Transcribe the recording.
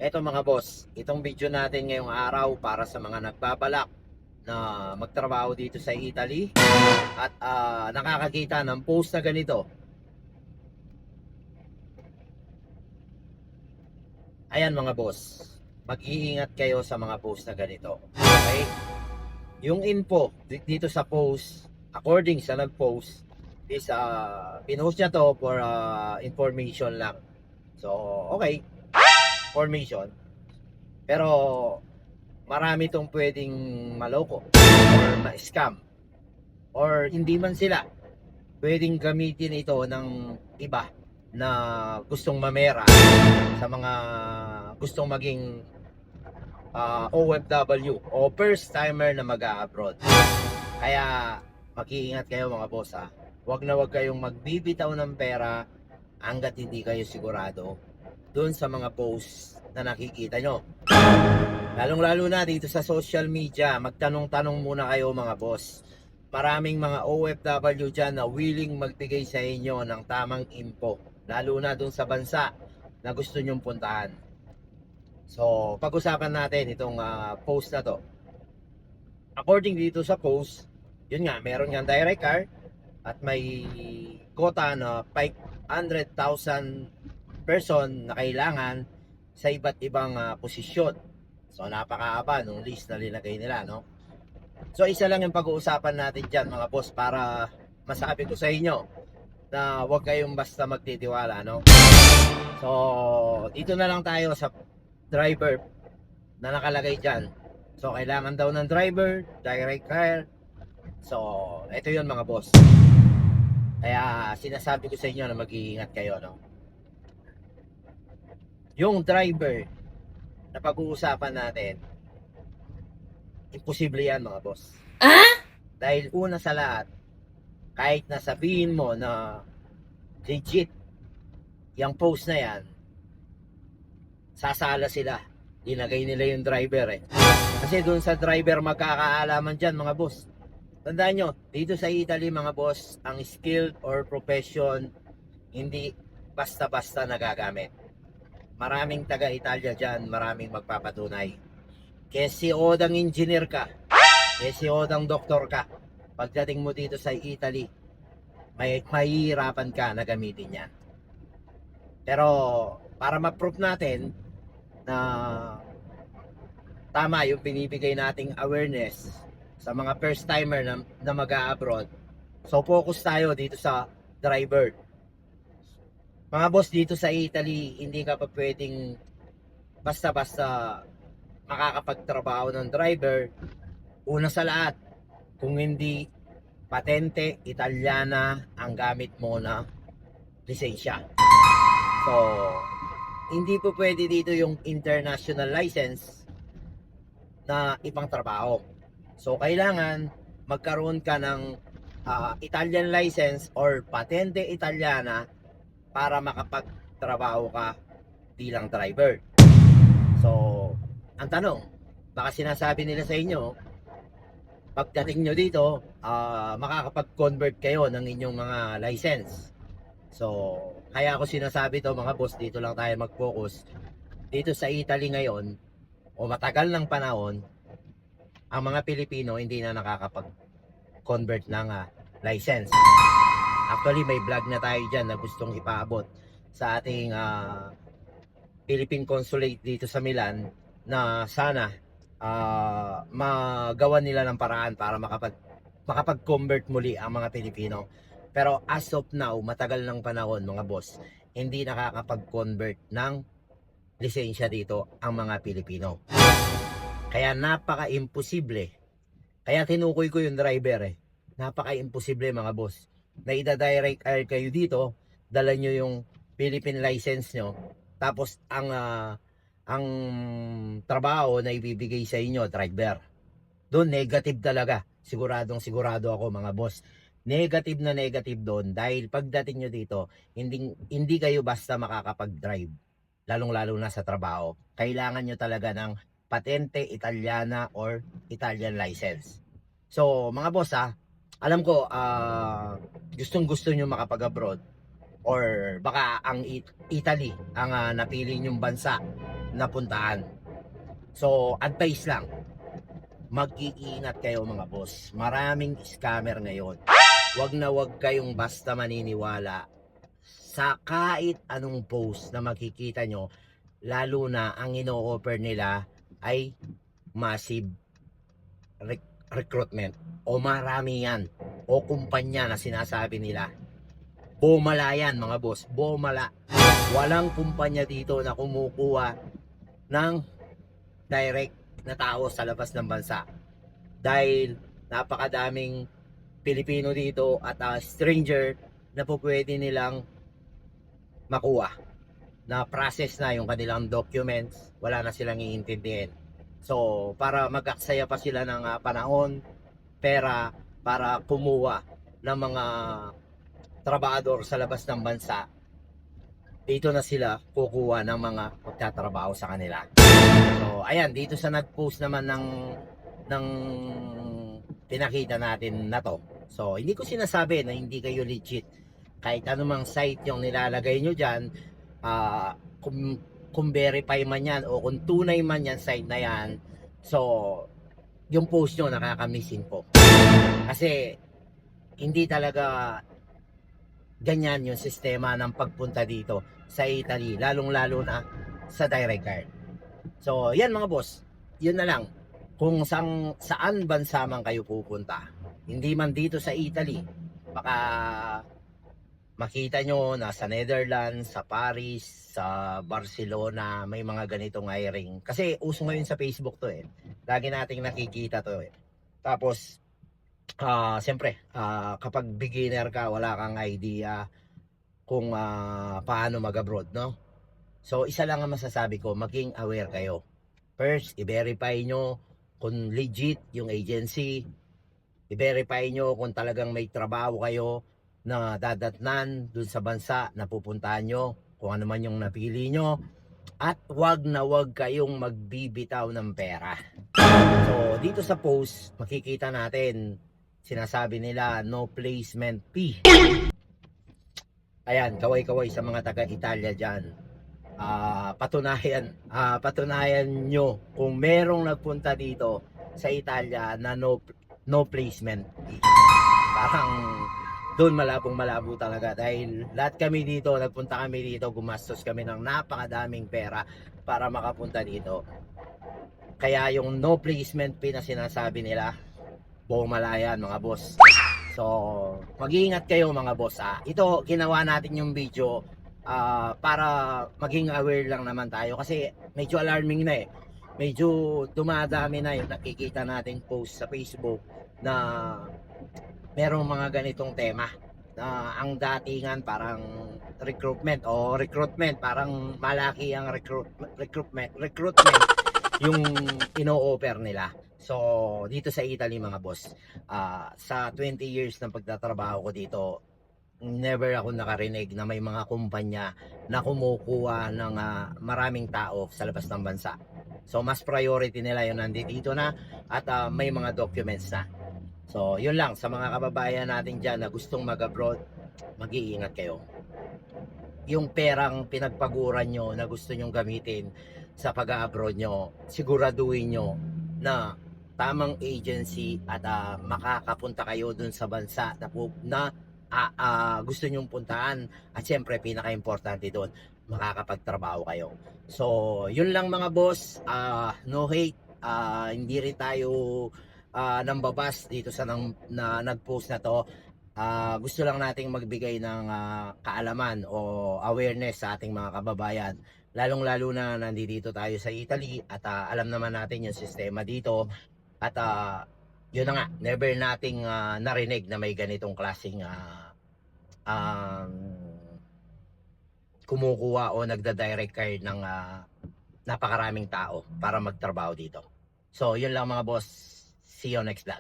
Eto mga boss, itong video natin ngayong araw para sa mga nagbabalak na magtrabaho dito sa Italy at nakakakita ng post na ganito. Ayan mga boss, mag-iingat kayo sa mga post na ganito. Okay? Yung info dito sa post, according sa nag-post, is pinost niya to for information lang. So, okay, information. Pero marami tong pwedeng maloko or ma-scam or hindi man sila pwedeng gamitin ito ng iba na gustong mamera sa mga gustong maging OFW o first timer na mag-abroad. Kaya mag-iingat kayo mga boss ha. Wag kayong magbibitaw ng pera hanggat hindi kayo sigurado doon sa mga posts na nakikita nyo. Lalong-lalo na dito sa social media, magtanong-tanong muna kayo mga boss. Maraming mga OFW dyan na willing magbigay sa inyo ng tamang info. Lalo na dun sa bansa na gusto nyong puntahan. So, pag-usapan natin itong post na to. According dito sa post, yun nga, meron nga direct car at may quota na 500,000 person na kailangan sa iba't ibang posisyon. So napakaaba nung list na linagay nila, no? So isa lang yung pag-uusapan natin dyan mga boss para masabi ko sa inyo na huwag kayong basta magtitiwala, no? So dito na lang tayo sa driver na nakalagay dyan. So kailangan daw ng driver, direct hire. So ito yun mga boss. Kaya sinasabi ko sa inyo na mag-iingat kayo, no? Yung driver na pag-uusapan natin, imposible yan mga boss. Dahil una sa lahat, kahit na sabihin mo na legit yung post na yan, sasala sila. Linagay nila yung driver eh. Kasi doon sa driver magkakaalaman dyan mga boss. Tandaan nyo, dito sa Italy mga boss, ang skill or profession hindi basta-basta nagagamit. Maraming taga-Italia dyan, maraming magpapatunay. Kaya si Odang engineer ka, kaya si Odang doktor ka, pagdating mo dito sa Italy, may mahihirapan ka na gamitin yan. Pero para ma-prove natin na tama yung binibigay nating awareness sa mga first timer na mag-a-abroad, so focus tayo dito sa driver. Mga boss, dito sa Italy, hindi ka pa pwedeng basta-basta makakapagtrabaho ng driver. Una sa lahat, kung hindi patente Italiana ang gamit mo na lisensya. So, hindi po pwede dito yung international license na ibang trabaho. So, kailangan magkaroon ka ng Italian license or patente Italiana para makapagtrabaho ka bilang driver. So, ang tanong, baka sinasabi nila sa inyo, pagdating nyo dito, makakapag-convert kayo ng inyong mga license. So, kaya ako sinasabi to mga boss, dito lang tayo mag-focus. Dito sa Italy ngayon, o matagal ng panahon, ang mga Pilipino hindi na nakakapag-convert ng license. Actually, may vlog na tayo dyan na gustong ipaabot sa ating Philippine Consulate dito sa Milan na sana magawa nila ng paraan para makapag-convert muli ang mga Pilipino. Pero as of now, matagal ng panahon mga boss, hindi nakakapag-convert ng lisensya dito ang mga Pilipino. Kaya napaka-imposible. Kaya tinukoy ko yung driver eh. Napaka-imposible mga boss. Na ida-direct hire kayo dito, dala nyo yung Philippine license nyo, tapos ang trabaho na ibibigay sa inyo, driver. Doon negative talaga. Siguradong sigurado ako mga boss. Negative na negative doon dahil pagdating nyo dito, hindi kayo basta makakapag-drive. Lalong-lalo na sa trabaho. Kailangan nyo talaga ng patente Italiana or Italian license. So, mga boss alam ko gustong gusto nyo makapag-abroad or baka ang Italy ang napili nyong bansa napuntahan. So, advice lang, mag-iingat kayo mga boss. Maraming scammer ngayon. Wag kayong basta maniniwala sa kahit anong post na makikita nyo, lalo na ang ino-offer nila ay massive recruitment o marami yan o kumpanya na sinasabi nila. Bomala yan mga boss, bomala. Walang kumpanya dito na kumukuha ng direct na tao sa labas ng bansa, dahil napakadaming Pilipino dito at stranger na po pwede nilang makuha, na process na yung kanilang documents, wala na silang iintindihin. So para mag-aksaya pa sila ng panahon, pera, para kumuha ng mga trabahador sa labas ng bansa, dito na sila kukuha ng mga magtatrabaho sa kanila. So ayan, dito sa nag-post naman ng pinakita natin na to. So hindi ko sinasabi na hindi kayo legit. Kahit anumang site yung nilalagay nyo dyan, kung verify man yan o kung tunay man yan site na yan, so yung post nyo nakaka-missing po. Kasi hindi talaga ganyan yung sistema ng pagpunta dito sa Italy, lalong-lalo na sa direct card. So, yan mga boss, yun na lang. Kung saan bansa man kayo pupunta, hindi man dito sa Italy, baka makita nyo na sa Netherlands, sa Paris, sa Barcelona, may mga ganitong hiring. Kasi uso ngayon sa Facebook to eh. Lagi nating nakikita to eh. Tapos, siyempre, kapag beginner ka, wala kang idea kung paano mag-abroad, no? So, isa lang ang masasabi ko, maging aware kayo. First, i-verify nyo kung legit yung agency. I-verify nyo kung talagang may trabaho kayo na dadatnan dun sa bansa na pupuntahan nyo, kung ano man yung napili nyo. At wag kayong magbibitaw ng pera. So, dito sa post, makikita natin, sinasabi nila, no placement fee. Ayan, kaway-kaway sa mga taga-Italia dyan. Patunayan nyo kung merong nagpunta dito sa Italia na no placement fee. Parang doon malabo talaga, dahil lahat kami dito, nagpunta kami dito, gumastos kami ng napakadaming pera para makapunta dito. Kaya yung no placement fee na sinasabi nila, bumalayan mga boss. So mag-iingat kayo mga boss. Ito, ginawa natin yung video para maging aware lang naman tayo, kasi medyo alarming na eh. Medyo dumadami na yung nakikita nating post sa Facebook na merong mga ganitong tema, na ang datingan parang recruitment, parang malaki ang recruitment yung ino-offer nila. So dito sa Italy mga boss, sa 20 years ng pagtatrabaho ko dito, never ako nakarinig na may mga kumpanya na kumukuha ng maraming tao sa labas ng bansa. So mas priority nila yung nandito na at may mga documents na. So yun lang, sa mga kababayan natin dyan na gustong mag-abroad, mag-iingat kayo. Yung perang pinagpaguran nyo na gusto nyong gamitin sa pag-abroad nyo, siguraduhin nyo na tamang agency at makakapunta kayo dun sa bansa na gusto nyong puntahan. At syempre, pinaka-importante dun, makakapagtrabaho kayo. So yun lang mga boss, no hate, hindi rin tayo nambabas dito sa nag-post na to. Gusto lang nating magbigay ng kaalaman o awareness sa ating mga kababayan, lalong-lalo na nandito tayo sa Italy at alam naman natin yung sistema dito. At yun na nga, never nating narinig na may ganitong klaseng kumukuha o nagda-direct card ng napakaraming tao para magtrabaho dito. So yun lang mga boss, see you next vlog.